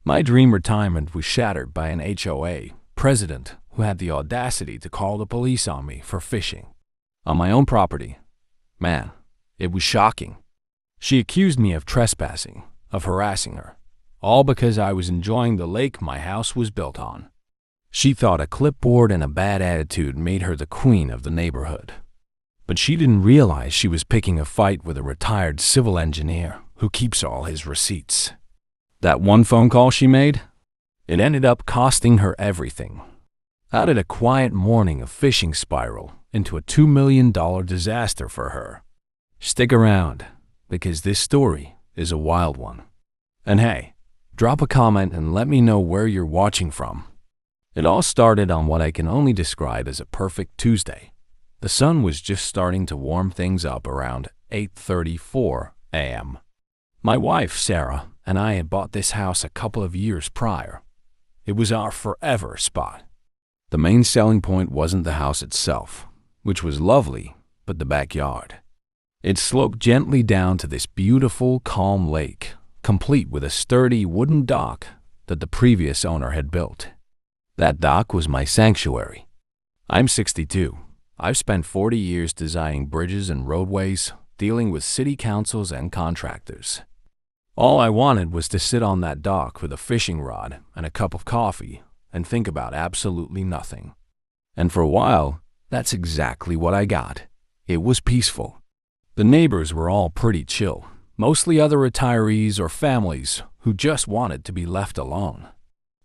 My dream retirement was shattered by an HOA president who had the audacity to call the police on me for fishing on my own property. Man, it was shocking. She accused me of trespassing, of harassing her, all because I was enjoying the lake my house was built on. She thought a clipboard and a bad attitude made her the queen of the neighborhood. But she didn't realize she was picking a fight with a retired civil engineer who keeps all his receipts. That one phone call she made, it ended up costing her everything. How did a quiet morning of fishing spiral into a $2 million disaster for her? Stick around, because this story is a wild one. And hey, drop a comment and let me know where you're watching from. It all started on what I can only describe as a perfect Tuesday. The sun was just starting to warm things up around 8:34 a.m. My wife, Sarah, and I had bought this house a couple of years prior. It was our forever spot. The main selling point wasn't the house itself, which was lovely, but the backyard. It sloped gently down to this beautiful, calm lake, complete with a sturdy wooden dock that the previous owner had built. That dock was my sanctuary. I'm 62. I've spent 40 years designing bridges and roadways, dealing with city councils and contractors. All I wanted was to sit on that dock with a fishing rod and a cup of coffee and think about absolutely nothing. And for a while, that's exactly what I got. It was peaceful. The neighbors were all pretty chill, mostly other retirees or families who just wanted to be left alone.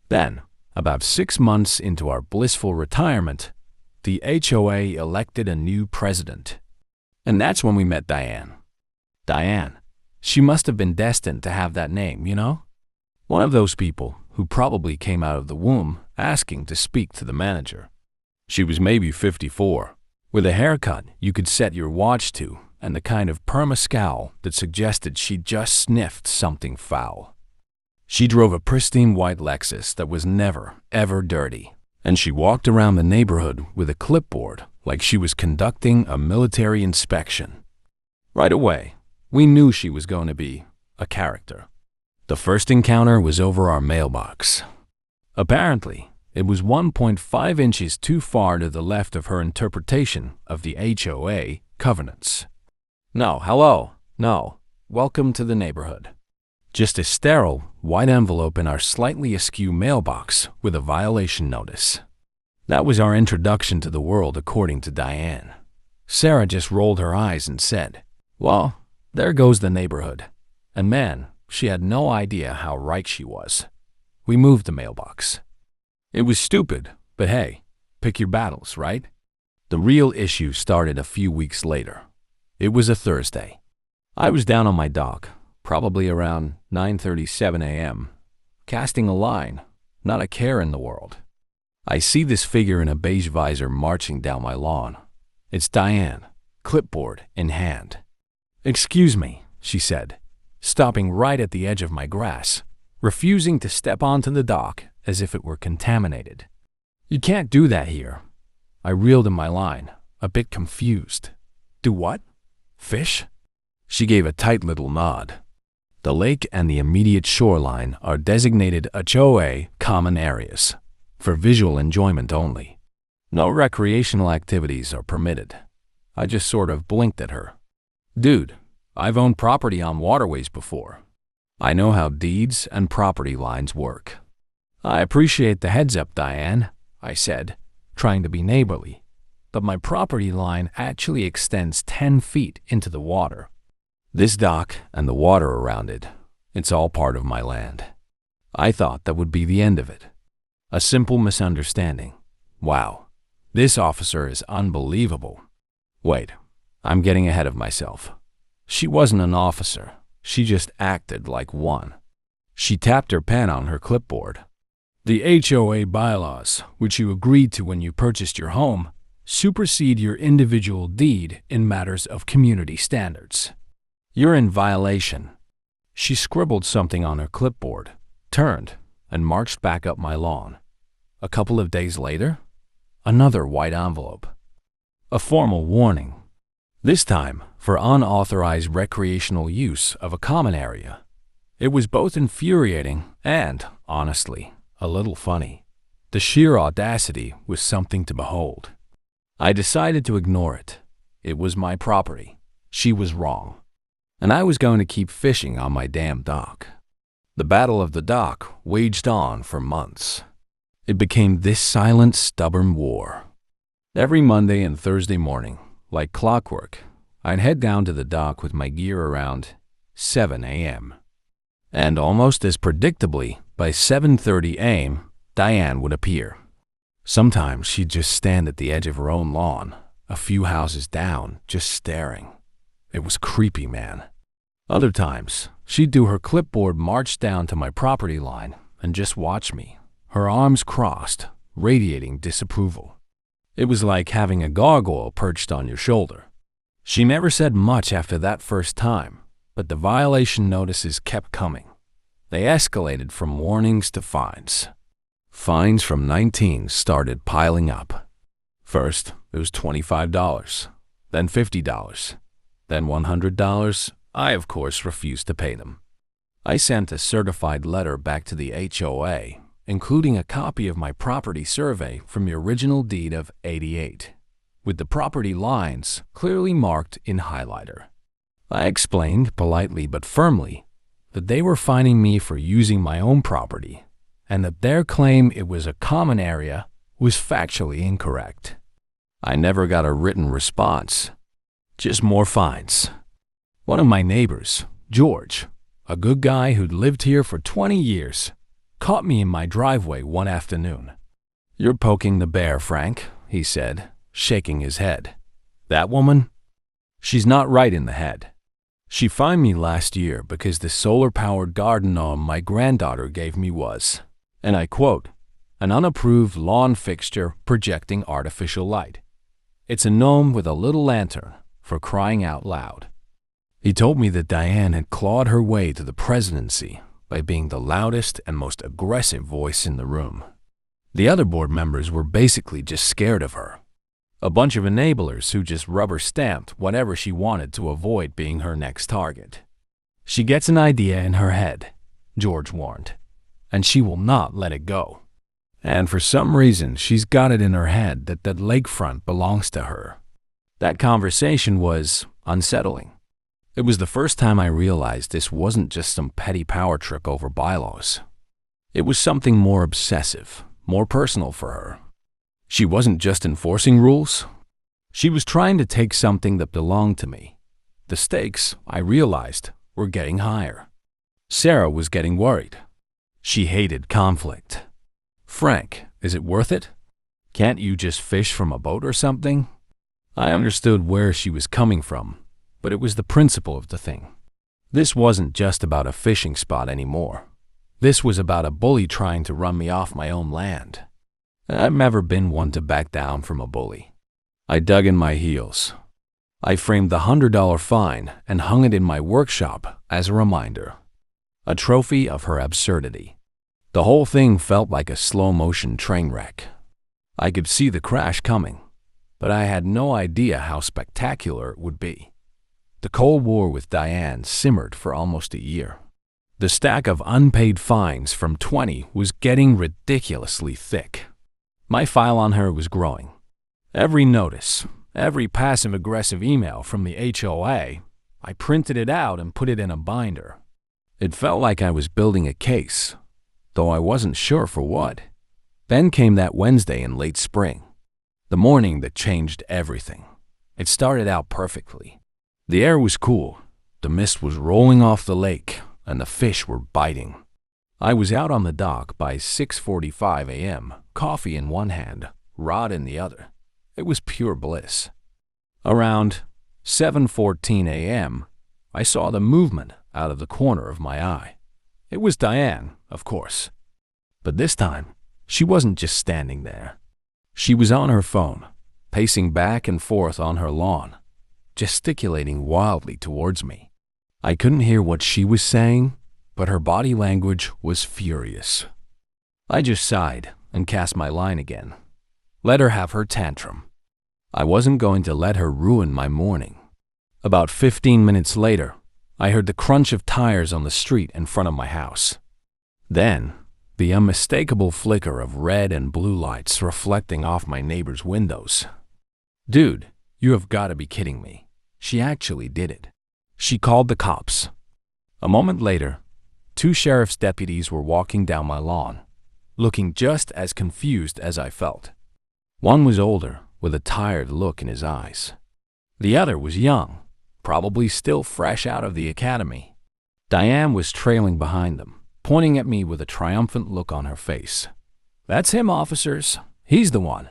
Then, about 6 months into our blissful retirement, the HOA elected a new president. And that's when we met Diane. Diane, she must have been destined to have that name, you know? One of those people who probably came out of the womb asking to speak to the manager. She was maybe 54, with a haircut you could set your watch to and the kind of perma-scowl that suggested she'd just sniffed something foul. She drove a pristine white Lexus that was never, ever dirty, and she walked around the neighborhood with a clipboard like she was conducting a military inspection. Right away, we knew she was going to be a character. The first encounter was over our mailbox. Apparently, it was 1.5 inches too far to the left of her interpretation of the HOA covenants. No, hello, no, welcome to the neighborhood. Just a sterile, white envelope in our slightly askew mailbox with a violation notice. That was our introduction to the world according to Diane. Sarah just rolled her eyes and said, "Well, there goes the neighborhood." And man, she had no idea how right she was. We moved the mailbox. It was stupid, but hey, pick your battles, right? The real issue started a few weeks later. It was a Thursday. I was down on my dock, probably around 9:37 a.m., casting a line, not a care in the world. I see this figure in a beige visor marching down my lawn. It's Diane, clipboard in hand. "Excuse me," she said, stopping right at the edge of my grass, refusing to step onto the dock as if it were contaminated. "You can't do that here." I reeled in my line, a bit confused. "Do what? Fish?" She gave a tight little nod. The lake and the immediate shoreline are designated HOA common areas, for visual enjoyment only. No recreational activities are permitted. I just sort of blinked at her. Dude, I've owned property on waterways before. I know how deeds and property lines work. "I appreciate the heads up, Diane," I said, trying to be neighborly, but my property line actually extends 10 feet into the water. This dock and the water around it, it's all part of my land. I thought that would be the end of it. A simple misunderstanding. Wow, this officer is unbelievable. Wait, I'm getting ahead of myself. She wasn't an officer. She just acted like one. She tapped her pen on her clipboard. "The HOA bylaws, which you agreed to when you purchased your home, supersede your individual deed in matters of community standards. You're in violation." She scribbled something on her clipboard, turned, and marched back up my lawn. A couple of days later, another white envelope. A formal warning. This time for unauthorized recreational use of a common area. It was both infuriating and honestly, a little funny. The sheer audacity was something to behold. I decided to ignore it. It was my property. She was wrong. And I was going to keep fishing on my damn dock. The battle of the dock waged on for months. It became this silent, stubborn war. Every Monday and Thursday morning, like clockwork, I'd head down to the dock with my gear around 7 a.m. And almost as predictably, by 7:30 a.m., Diane would appear. Sometimes she'd just stand at the edge of her own lawn, a few houses down, just staring. It was creepy, man. Other times, she'd do her clipboard march down to my property line and just watch me, her arms crossed, radiating disapproval. It was like having a gargoyle perched on your shoulder. She never said much after that first time, but the violation notices kept coming. They escalated from warnings to fines. Fines from 19 started piling up. First, it was $25, then $50, then $100. I, of course, refused to pay them. I sent a certified letter back to the HOA, including a copy of my property survey from the original deed of '88, with the property lines clearly marked in highlighter. I explained, politely but firmly, that they were fining me for using my own property, and that their claim it was a common area was factually incorrect. I never got a written response, just more fines. One of my neighbors, George, a good guy who'd lived here for 20 years, caught me in my driveway one afternoon. "You're poking the bear, Frank," he said, shaking his head. "That woman? She's not right in the head. She fined me last year because the solar-powered garden gnome my granddaughter gave me was," and I quote, "an unapproved lawn fixture projecting artificial light. It's a gnome with a little lantern, for crying out loud." He told me that Diane had clawed her way to the presidency by being the loudest and most aggressive voice in the room. The other board members were basically just scared of her. A bunch of enablers who just rubber-stamped whatever she wanted to avoid being her next target. "She gets an idea in her head," George warned, "and she will not let it go. And for some reason, she's got it in her head that that lakefront belongs to her." That conversation was unsettling. It was the first time I realized this wasn't just some petty power trip over bylaws. It was something more obsessive, more personal for her. She wasn't just enforcing rules. She was trying to take something that belonged to me. The stakes, I realized, were getting higher. Sarah was getting worried. She hated conflict. "Frank, is it worth it? Can't you just fish from a boat or something?" I understood where she was coming from, but it was the principle of the thing. This wasn't just about a fishing spot anymore. This was about a bully trying to run me off my own land. I've never been one to back down from a bully. I dug in my heels. I framed the $100 fine and hung it in my workshop as a reminder, a trophy of her absurdity. The whole thing felt like a slow-motion train wreck. I could see the crash coming, but I had no idea how spectacular it would be. The Cold War with Diane simmered for almost a year. The stack of unpaid fines from 20 was getting ridiculously thick. My file on her was growing. Every notice, every passive-aggressive email from the HOA, I printed it out and put it in a binder. It felt like I was building a case, though I wasn't sure for what. Then came that Wednesday in late spring, the morning that changed everything. It started out perfectly. The air was cool, the mist was rolling off the lake, and the fish were biting. I was out on the dock by 6:45 a.m., coffee in one hand, rod in the other. It was pure bliss. Around 7:14 a.m., I saw the movement out of the corner of my eye. It was Diane, of course. But this time, she wasn't just standing there. She was on her phone, pacing back and forth on her lawn, gesticulating wildly towards me. I couldn't hear what she was saying, but her body language was furious. I just sighed and cast my line again. Let her have her tantrum. I wasn't going to let her ruin my morning. About 15 minutes later, I heard the crunch of tires on the street in front of my house. Then, the unmistakable flicker of red and blue lights reflecting off my neighbor's windows. Dude, you have got to be kidding me. She actually did it. She called the cops. A moment later, 2 sheriff's deputies were walking down my lawn, looking just as confused as I felt. One was older, with a tired look in his eyes. The other was young, probably still fresh out of the academy. Diane was trailing behind them, pointing at me with a triumphant look on her face. "That's him, officers. He's the one.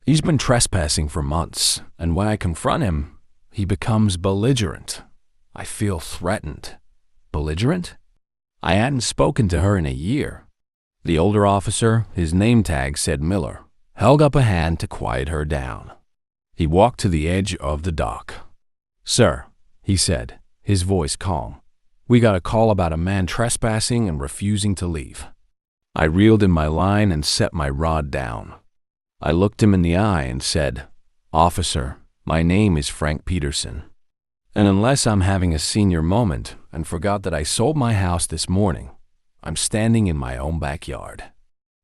He's been trespassing for months, and when I confront him, he becomes belligerent. I feel threatened." Belligerent? I hadn't spoken to her in a year. The older officer, his name tag said Miller, held up a hand to quiet her down. He walked to the edge of the dock. "Sir," he said, his voice calm, "we got a call about a man trespassing and refusing to leave." I reeled in my line and set my rod down. I looked him in the eye and said, "Officer, my name is Frank Peterson. And unless I'm having a senior moment and forgot that I sold my house this morning, I'm standing in my own backyard."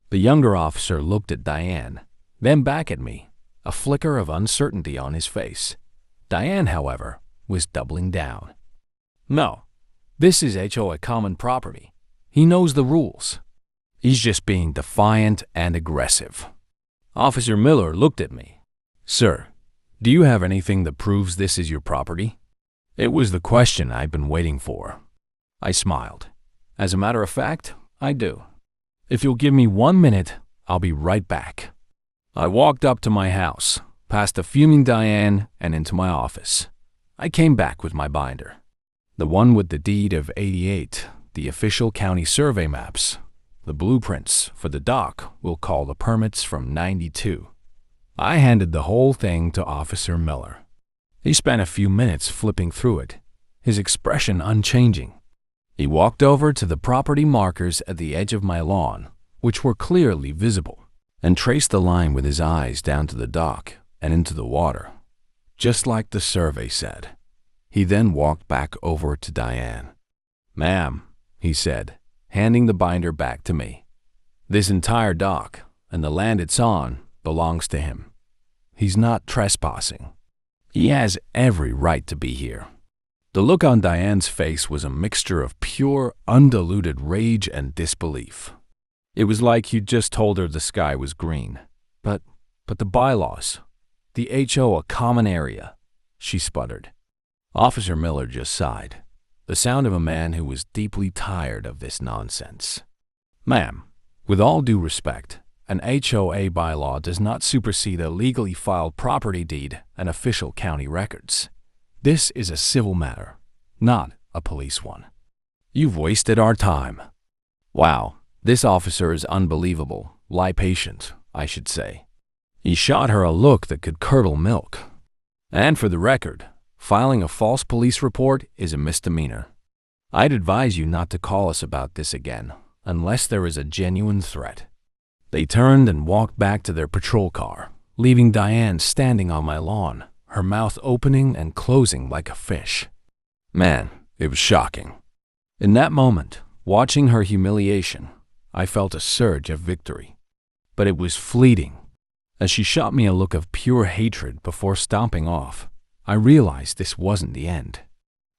The younger officer looked at Diane, then back at me, a flicker of uncertainty on his face. Diane, however, was doubling down. "No, this is HOA common property. He knows the rules. He's just being defiant and aggressive." Officer Miller looked at me. "Sir, do you have anything that proves this is your property?" It was the question I'd been waiting for. I smiled. "As a matter of fact, I do. If you'll give me 1 minute, I'll be right back." I walked up to my house, past the fuming Diane, and into my office. I came back with my binder. The one with the deed of '88, the official county survey maps, the blueprints for the dock we'll call the permits from '92. I handed the whole thing to Officer Miller. He spent a few minutes flipping through it, his expression unchanging. He walked over to the property markers at the edge of my lawn, which were clearly visible, and traced the line with his eyes down to the dock and into the water, just like the survey said. He then walked back over to Diane. "Ma'am," he said, handing the binder back to me, "this entire dock and the land it's on belongs to him. He's not trespassing. He has every right to be here." The look on Diane's face was a mixture of pure, undiluted rage and disbelief. It was like you'd just told her the sky was green. But the bylaws, the HOA common area," she sputtered. Officer Miller just sighed, the sound of a man who was deeply tired of this nonsense. "Ma'am, with all due respect, an HOA bylaw does not supersede a legally filed property deed and official county records. This is a civil matter, not a police one. You've wasted our time." Wow, this officer is unbelievable, lie patient, I should say. He shot her a look that could curdle milk. And for the record, filing a false police report is a misdemeanor. I'd advise you not to call us about this again, unless there is a genuine threat. They turned and walked back to their patrol car, leaving Diane standing on my lawn, her mouth opening and closing like a fish. Man, it was shocking. In that moment, watching her humiliation, I felt a surge of victory. But it was fleeting. As she shot me a look of pure hatred before stomping off, I realized this wasn't the end.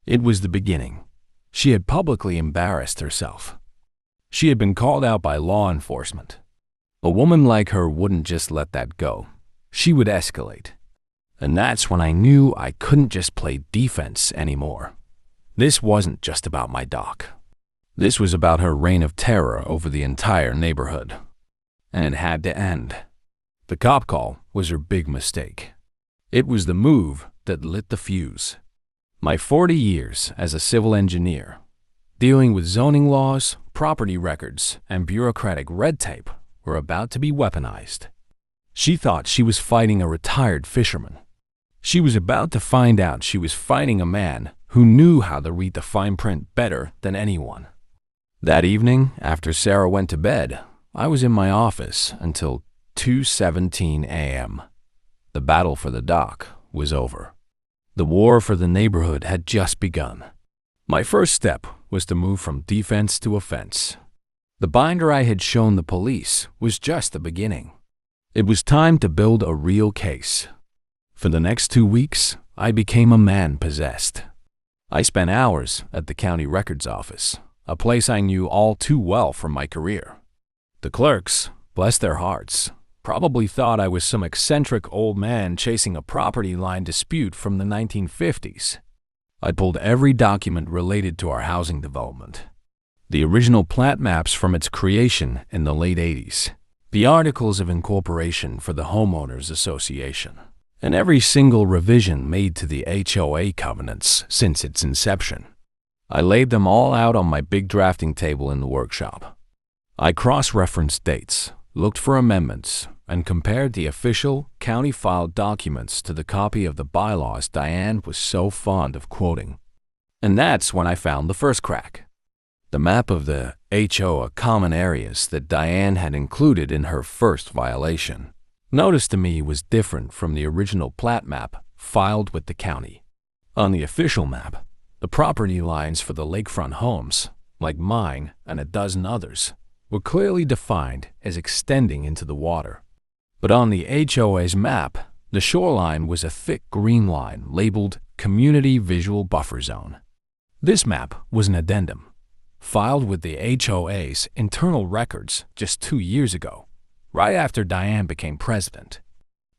It was the beginning. She had publicly embarrassed herself. She had been called out by law enforcement. A woman like her wouldn't just let that go. She would escalate. And that's when I knew I couldn't just play defense anymore. This wasn't just about my dock. This was about her reign of terror over the entire neighborhood. And it had to end. The cop call was her big mistake. It was the move that lit the fuse. My 40 years as a civil engineer, dealing with zoning laws, property records, and bureaucratic red tape, were about to be weaponized. She thought she was fighting a retired fisherman. She was about to find out she was fighting a man who knew how to read the fine print better than anyone. That evening, after Sarah went to bed, I was in my office until 2:17 a.m. The battle for the dock was over. The war for the neighborhood had just begun. My first step was to move from defense to offense. The binder I had shown the police was just the beginning. It was time to build a real case. For the next 2 weeks, I became a man possessed. I spent hours at the county records office, a place I knew all too well from my career. The clerks, bless their hearts, probably thought I was some eccentric old man chasing a property line dispute from the 1950s. I pulled every document related to our housing development. The original plat maps from its creation in the late 80s, the articles of incorporation for the Homeowners Association, and every single revision made to the HOA covenants since its inception. I laid them all out on my big drafting table in the workshop. I cross-referenced dates, looked for amendments, and compared the official county-filed documents to the copy of the bylaws Diane was so fond of quoting. And that's when I found the first crack. The map of the HOA common areas that Diane had included in her first violation, notice to me, was different from the original plat map filed with the county. On the official map, the property lines for the lakefront homes, like mine and a dozen others, were clearly defined as extending into the water. But on the HOA's map, the shoreline was a thick green line labeled Community Visual Buffer Zone. This map was an addendum, filed with the HOA's internal records just 2 years ago, right after Diane became president.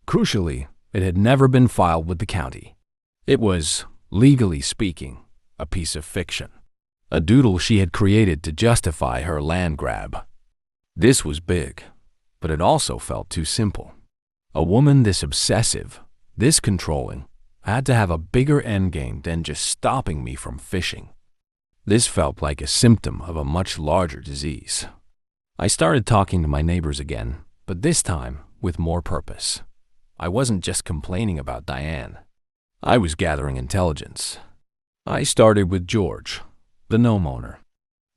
Crucially, it had never been filed with the county. It was, legally speaking, a piece of fiction, a doodle she had created to justify her land grab. This was big, but it also felt too simple. A woman this obsessive, this controlling, had to have a bigger endgame than just stopping me from fishing. This felt like a symptom of a much larger disease. I started talking to my neighbors again, but this time with more purpose. I wasn't just complaining about Diane. I was gathering intelligence. I started with George, the gnome owner.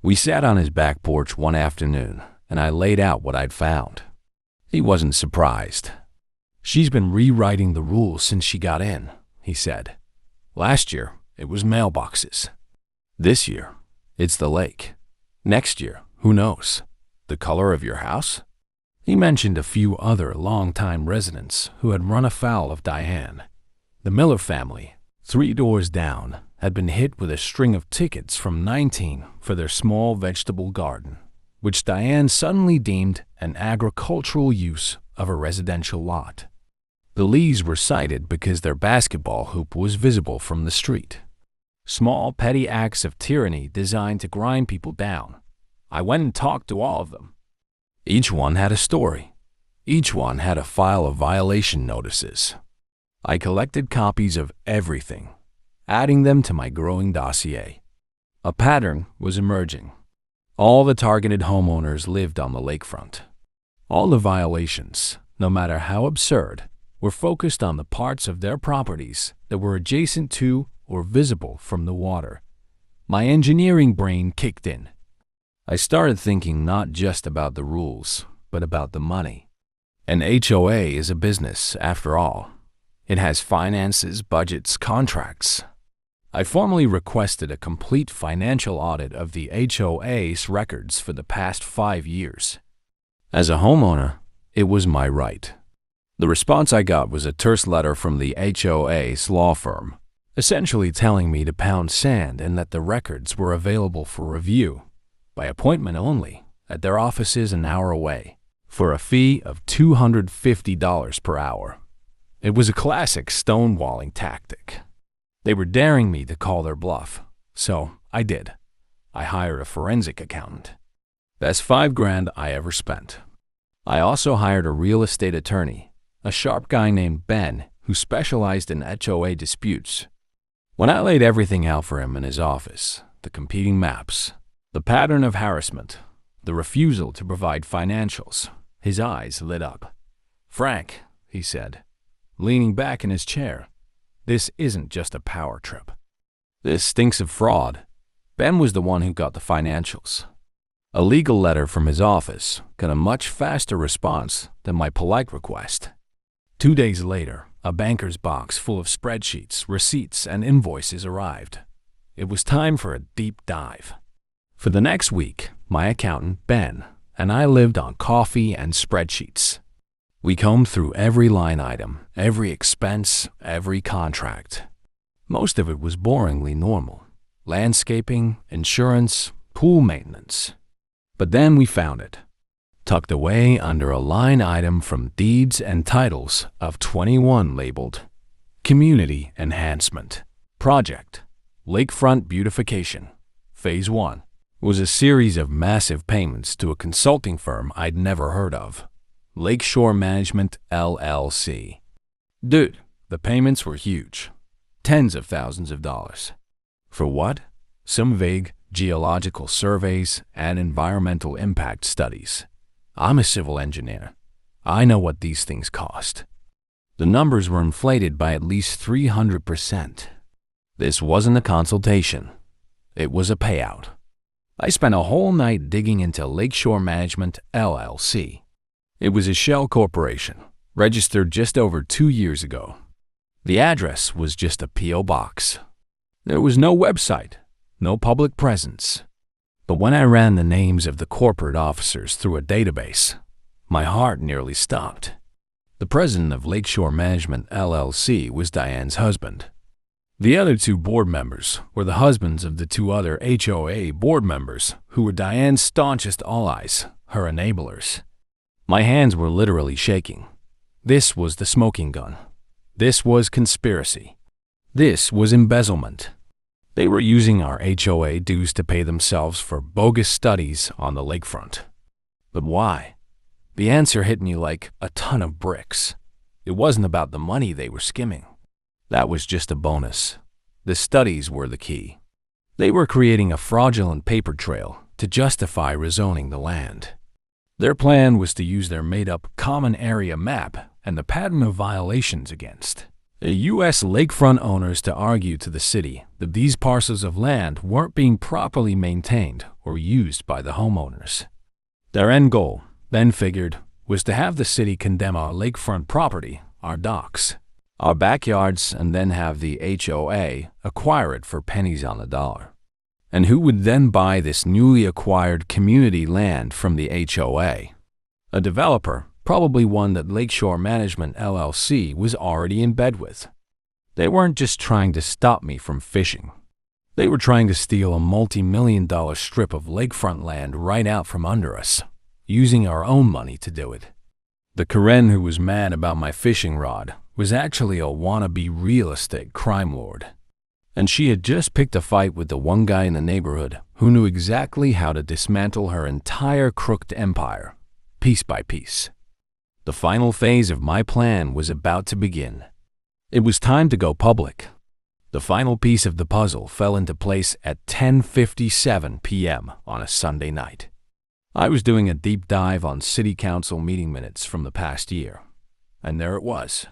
We sat on his back porch one afternoon, and I laid out what I'd found. He wasn't surprised. "She's been rewriting the rules since she got in," he said. "Last year, it was mailboxes. This year, it's the lake. Next year, who knows? The color of your house?" He mentioned a few other longtime residents who had run afoul of Diane. The Miller family, 3 doors down, had been hit with a string of tickets from 19 for their small vegetable garden, which Diane suddenly deemed an agricultural use of a residential lot. The Lees were cited because their basketball hoop was visible from the street. Small, petty acts of tyranny designed to grind people down. I went and talked to all of them. Each one had a story. Each one had a file of violation notices. I collected copies of everything, adding them to my growing dossier. A pattern was emerging. All the targeted homeowners lived on the lakefront. All the violations, no matter how absurd, were focused on the parts of their properties that were adjacent to or visible from the water. My engineering brain kicked in. I started thinking not just about the rules, but about the money. An HOA is a business, after all. It has finances, budgets, contracts. I formally requested a complete financial audit of the HOA's records for the past 5 years. As a homeowner, it was my right. The response I got was a terse letter from the HOA's law firm, essentially telling me to pound sand and that the records were available for review, by appointment only, at their offices an hour away, for a fee of $250 per hour. It was a classic stonewalling tactic. They were daring me to call their bluff, so I did. I hired a forensic accountant. That's $5,000 I ever spent. I also hired a real estate attorney, a sharp guy named Ben who specialized in HOA disputes. When I laid everything out for him in his office, the competing maps, the pattern of harassment, the refusal to provide financials, his eyes lit up. "Frank," he said, leaning back in his chair, "this isn't just a power trip. This stinks of fraud." Ben was the one who got the financials. A legal letter from his office got a much faster response than my polite request. 2 days later, a banker's box full of spreadsheets, receipts, and invoices arrived. It was time for a deep dive. For the next week, my accountant, Ben, and I lived on coffee and spreadsheets. We combed through every line item, every expense, every contract. Most of it was boringly normal. Landscaping, insurance, pool maintenance. But then we found it, tucked away under a line item from deeds and titles of 21 labeled Community Enhancement Project Lakefront Beautification Phase 1 was a series of massive payments to a consulting firm I'd never heard of, Lakeshore Management LLC. Dude, the payments were huge. Tens of thousands of dollars. For what? Some vague geological surveys and environmental impact studies. I'm a civil engineer. I know what these things cost. The numbers were inflated by at least 300%. This wasn't a consultation. It was a payout. I spent a whole night digging into Lakeshore Management LLC. It was a shell corporation, registered just over 2 years ago. The address was just a P.O. box. There was no website, no public presence. But when I ran the names of the corporate officers through a database, my heart nearly stopped. The president of Lakeshore Management LLC was Diane's husband. The other 2 board members were the husbands of the 2 other HOA board members who were Diane's staunchest allies, her enablers. My hands were literally shaking. This was the smoking gun. This was conspiracy. This was embezzlement. They were using our HOA dues to pay themselves for bogus studies on the lakefront. But why? The answer hit me like a ton of bricks. It wasn't about the money they were skimming. That was just a bonus. The studies were the key. They were creating a fraudulent paper trail to justify rezoning the land. Their plan was to use their made-up common area map and the pattern of violations against U.S. lakefront owners to argue to the city that these parcels of land weren't being properly maintained or used by the homeowners. Their end goal, Ben figured, was to have the city condemn our lakefront property, our docks, our backyards, and then have the HOA acquire it for pennies on the dollar. And who would then buy this newly acquired community land from the HOA? A developer, probably one that Lakeshore Management LLC was already in bed with. They weren't just trying to stop me from fishing. They were trying to steal a multi-million-dollar strip of lakefront land right out from under us, using our own money to do it. The Karen who was mad about my fishing rod was actually a wannabe real estate crime lord. And she had just picked a fight with the one guy in the neighborhood who knew exactly how to dismantle her entire crooked empire, piece by piece. The final phase of my plan was about to begin. It was time to go public. The final piece of the puzzle fell into place at 10:57 p.m. on a Sunday night. I was doing a deep dive on city council meeting minutes from the past year, and there it was.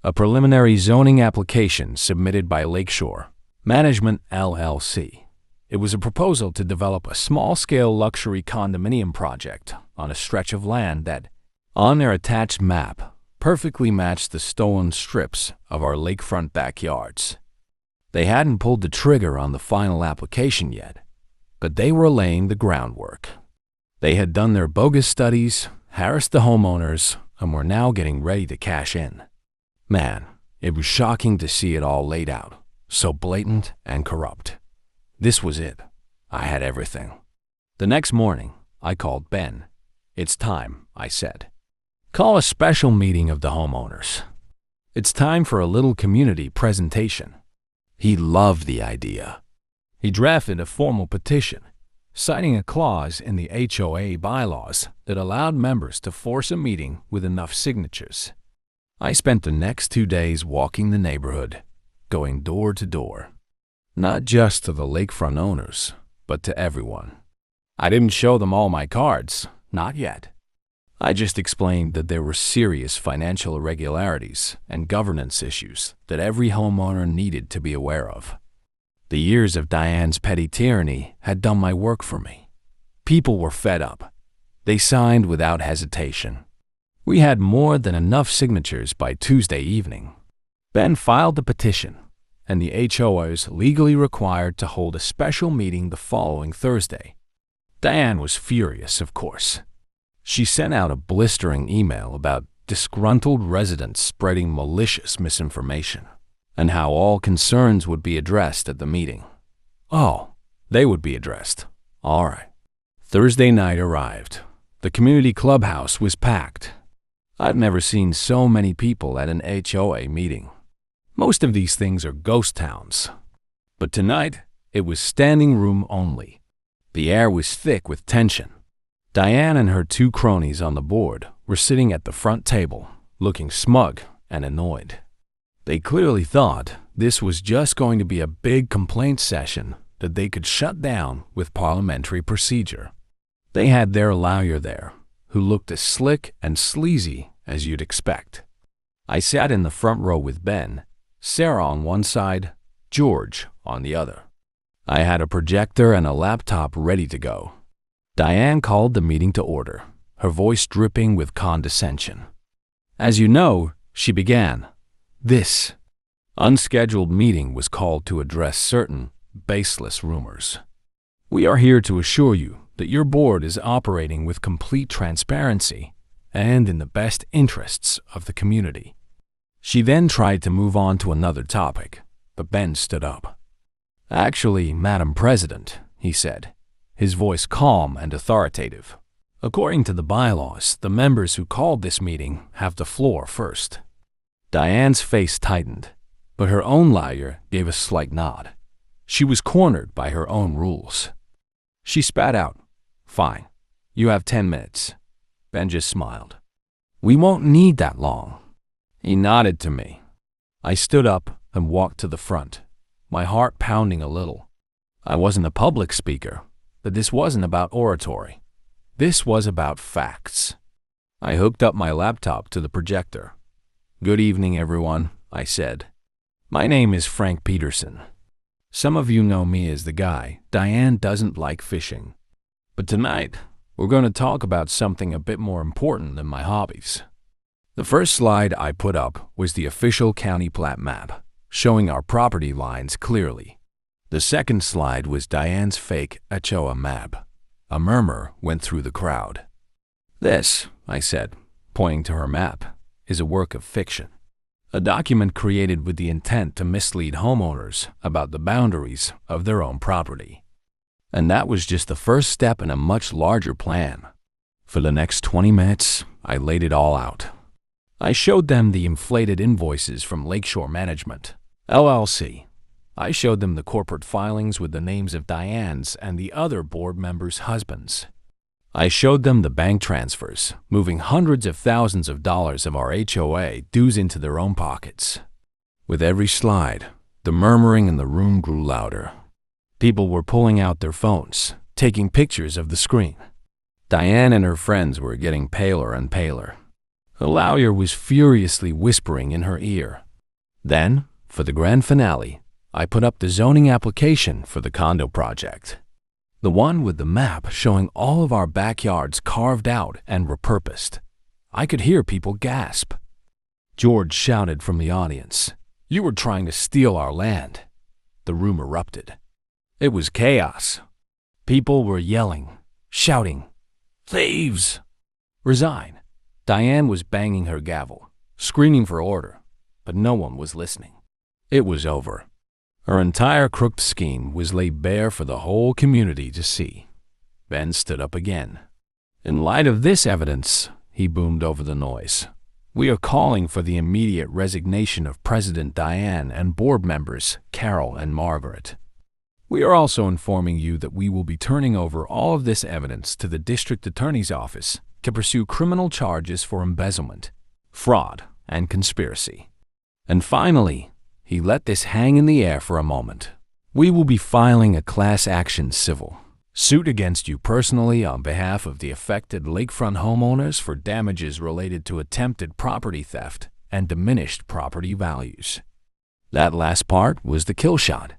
A preliminary zoning application submitted by Lakeshore Management LLC. It was a proposal to develop a small-scale luxury condominium project on a stretch of land that, on their attached map, perfectly matched the stolen strips of our lakefront backyards. They hadn't pulled the trigger on the final application yet, but they were laying the groundwork. They had done their bogus studies, harassed the homeowners, and were now getting ready to cash in. Man, it was shocking to see it all laid out, so blatant and corrupt. This was it. I had everything. The next morning, I called Ben. "It's time," I said. "Call a special meeting of the homeowners. It's time for a little community presentation." He loved the idea. He drafted a formal petition, citing a clause in the HOA bylaws that allowed members to force a meeting with enough signatures. I spent the next 2 days walking the neighborhood, going door to door. Not just to the lakefront owners, but to everyone. I didn't show them all my cards, not yet. I just explained that there were serious financial irregularities and governance issues that every homeowner needed to be aware of. The years of Diane's petty tyranny had done my work for me. People were fed up. They signed without hesitation. We had more than enough signatures by Tuesday evening. Ben filed the petition, and the HOA is legally required to hold a special meeting the following Thursday Diane was furious, of course. She sent out a blistering email about disgruntled residents spreading malicious misinformation, and how all concerns would be addressed at the meeting. Oh, they would be addressed. All right. Thursday night arrived. The community clubhouse was packed. I've never seen so many people at an HOA meeting. Most of these things are ghost towns. But tonight, it was standing room only. The air was thick with tension. Diane and her two cronies on the board were sitting at the front table, looking smug and annoyed. They clearly thought this was just going to be a big complaint session that they could shut down with parliamentary procedure. They had their lawyer there, who looked as slick and sleazy as you'd expect. I sat in the front row with Ben, Sarah on one side, George on the other. I had a projector and a laptop ready to go. Diane called the meeting to order, her voice dripping with condescension. As you know, she began, this unscheduled meeting was called to address certain baseless rumors. We are here to assure you that your board is operating with complete transparency and in the best interests of the community. She then tried to move on to another topic, but Ben stood up. Actually, Madam President, he said, his voice calm and authoritative. According to the bylaws, the members who called this meeting have the floor first. Diane's face tightened, but her own lawyer gave a slight nod. She was cornered by her own rules. She spat out, "Fine, you have 10 minutes. Ben just smiled. "We won't need that long." He nodded to me. I stood up and walked to the front, my heart pounding a little. I wasn't a public speaker, but this wasn't about oratory. This was about facts. I hooked up my laptop to the projector. "Good evening, everyone," I said. "My name is Frank Peterson. Some of you know me as the guy Diane doesn't like fishing. But tonight, we're going to talk about something a bit more important than my hobbies." The first slide I put up was the official county plat map, showing our property lines clearly. The second slide was Diane's fake HOA map. A murmur went through the crowd. "This," I said, pointing to her map, "is a work of fiction. A document created with the intent to mislead homeowners about the boundaries of their own property. And that was just the first step in a much larger plan. For the next 20 minutes, I laid it all out. I showed them the inflated invoices from Lakeshore Management, LLC. I showed them the corporate filings with the names of Diane's and the other board members' husbands. I showed them the bank transfers, moving hundreds of thousands of dollars of our HOA dues into their own pockets. With every slide, the murmuring in the room grew louder. People were pulling out their phones, taking pictures of the screen. Diane and her friends were getting paler and paler. The lawyer was furiously whispering in her ear. Then, for the grand finale, I put up the zoning application for the condo project. The one with the map showing all of our backyards carved out and repurposed. I could hear people gasp. George shouted from the audience, "You were trying to steal our land." The room erupted. It was chaos. People were yelling, shouting, "Thieves! Resign!" Diane was banging her gavel, screaming for order, but no one was listening. It was over. Her entire crooked scheme was laid bare for the whole community to see. Ben stood up again. "In light of this evidence," he boomed over the noise, "we are calling for the immediate resignation of President Diane and board members Carol and Margaret. We are also informing you that we will be turning over all of this evidence to the district attorney's office to pursue criminal charges for embezzlement, fraud, and conspiracy. And finally," he let this hang in the air for a moment, "we will be filing a class action civil suit against you personally on behalf of the affected lakefront homeowners for damages related to attempted property theft and diminished property values." That last part was the kill shot.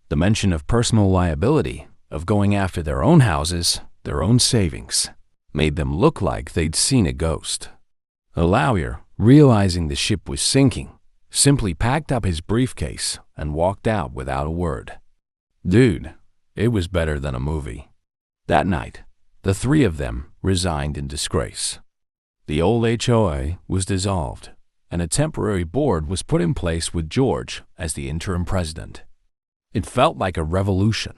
The mention of personal liability, of going after their own houses, their own savings, made them look like they'd seen a ghost. The lawyer, realizing the ship was sinking, simply packed up his briefcase and walked out without a word. Dude, it was better than a movie. That night, the three of them resigned in disgrace. The old HOA was dissolved, and a temporary board was put in place with George as the interim president. It felt like a revolution.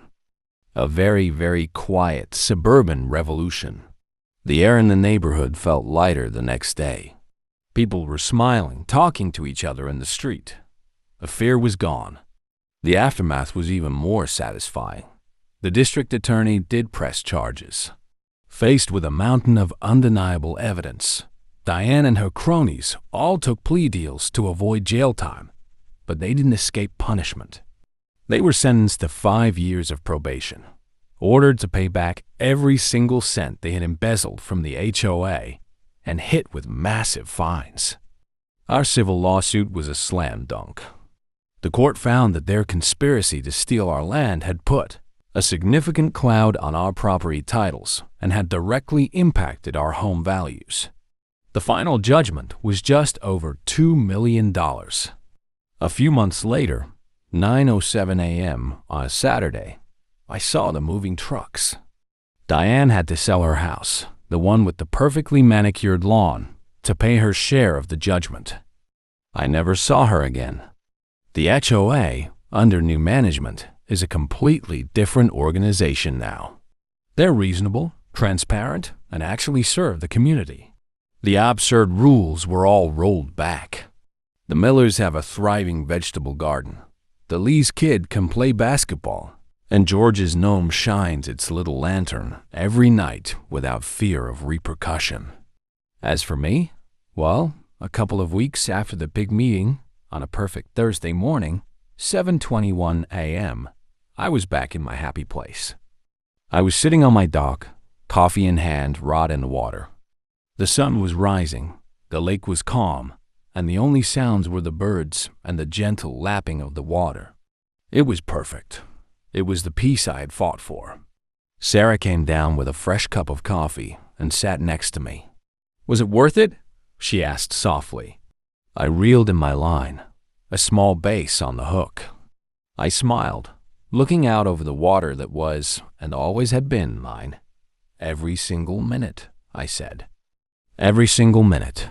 A very, very quiet, suburban revolution. The air in the neighborhood felt lighter the next day. People were smiling, talking to each other in the street. The fear was gone. The aftermath was even more satisfying. The district attorney did press charges. Faced with a mountain of undeniable evidence, Diane and her cronies all took plea deals to avoid jail time, but they didn't escape punishment. They were sentenced to 5 years of probation, ordered to pay back every single cent they had embezzled from the HOA, and hit with massive fines. Our civil lawsuit was a slam dunk. The court found that their conspiracy to steal our land had put a significant cloud on our property titles and had directly impacted our home values. The final judgment was just over $2 million. A few months later, 9:07 a.m. on a Saturday, I saw the moving trucks. Diane had to sell her house, the one with the perfectly manicured lawn, to pay her share of the judgment. I never saw her again. The HOA, under new management, is a completely different organization now. They're reasonable, transparent, and actually serve the community. The absurd rules were all rolled back. The Millers have a thriving vegetable garden. The Lee's kid can play basketball, and George's gnome shines its little lantern every night without fear of repercussion. As for me, well, a couple of weeks after the big meeting, on a perfect Thursday morning, 7:21 a.m., I was back in my happy place. I was sitting on my dock, coffee in hand, rod in the water. The sun was rising, the lake was calm, and the only sounds were the birds and the gentle lapping of the water. It was perfect. It was the peace I had fought for. Sarah came down with a fresh cup of coffee and sat next to me. "Was it worth it?" she asked softly. I reeled in my line, a small bass on the hook. I smiled, looking out over the water that was, and always had been, mine. "Every single minute," I said. "Every single minute."